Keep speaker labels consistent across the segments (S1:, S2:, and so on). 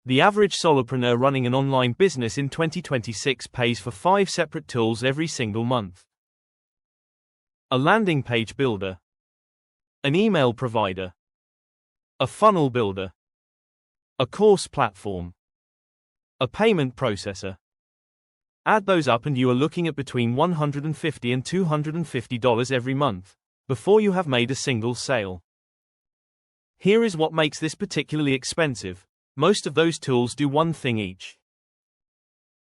S1: The average solopreneur running an online business in 2026 pays for 5 separate tools every single month. A landing page builder, an email provider, a funnel builder, a course platform, a payment processor. Add those up and you are looking at between $150 and $250 every month, before you have made a single sale. Here is what makes this particularly expensive. Most of those tools do one thing each.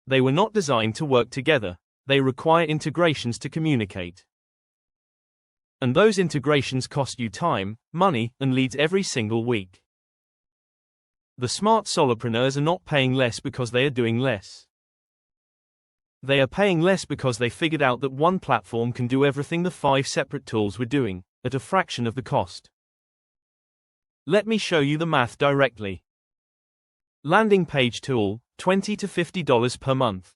S1: They were not designed to work together, they require integrations to communicate. And those integrations cost you time, money, and leads every single week. The smart solopreneurs are not paying less because they are doing less. They are paying less because they figured out that one platform can do everything the 5 separate tools were doing, at a fraction of the cost. Let me show you the math directly. Landing page tool, $20 to $50 per month.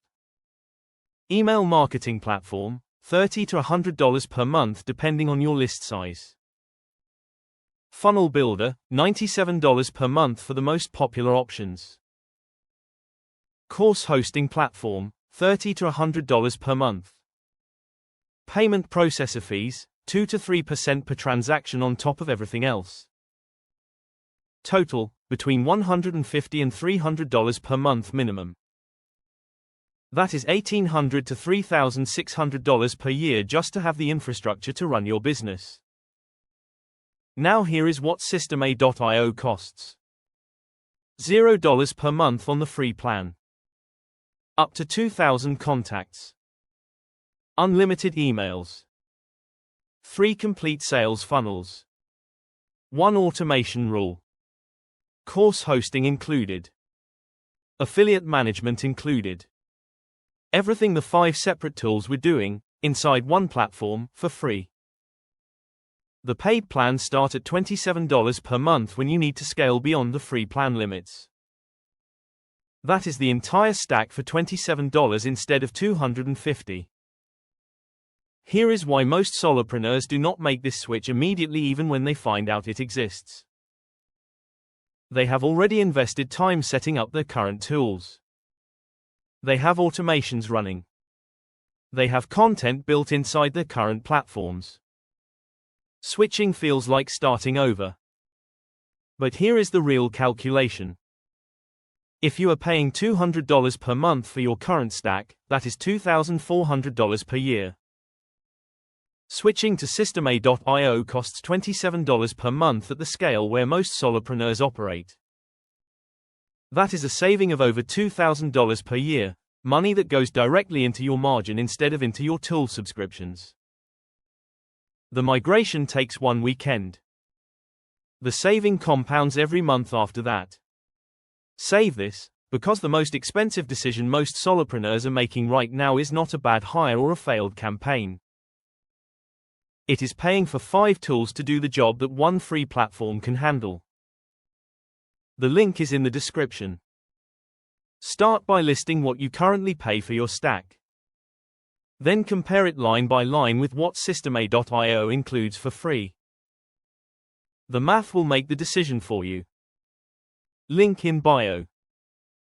S1: Email marketing platform, $30 to $100 per month depending on your list size. Funnel builder, $97 per month for the most popular options. Course hosting platform, $30 to $100 per month. Payment processor fees, 2 to 3% per transaction on top of everything else. Total, between $150 and $300 per month minimum. That is $1,800 to $3,600 per year just to have the infrastructure to run your business. Now here is what Systema.io costs. $0 per month on the free plan. Up to 2,000 contacts. Unlimited emails. 3 complete sales funnels. 1 automation rule. Course hosting included. Affiliate management included. Everything the 5 separate tools were doing, inside one platform, for free. The paid plans start at $27 per month when you need to scale beyond the free plan limits. That is the entire stack for $27 instead of $250. Here is why most solopreneurs do not make this switch immediately even when they find out it exists. They have already invested time setting up their current tools. They have automations running. They have content built inside their current platforms. Switching feels like starting over. But here is the real calculation. If you are paying $200 per month for your current stack, that is $2,400 per year. Switching to Systema.io costs $27 per month at the scale where most solopreneurs operate. That is a saving of over $2,000 per year, money that goes directly into your margin instead of into your tool subscriptions. The migration takes 1 weekend. The saving compounds every month after that. Save this, because the most expensive decision most solopreneurs are making right now is not a bad hire or a failed campaign. It is paying for 5 tools to do the job that one free platform can handle. The link is in the description. Start by listing what you currently pay for your stack. Then compare it line by line with what Systema.io includes for free. The math will make the decision for you. Link in bio.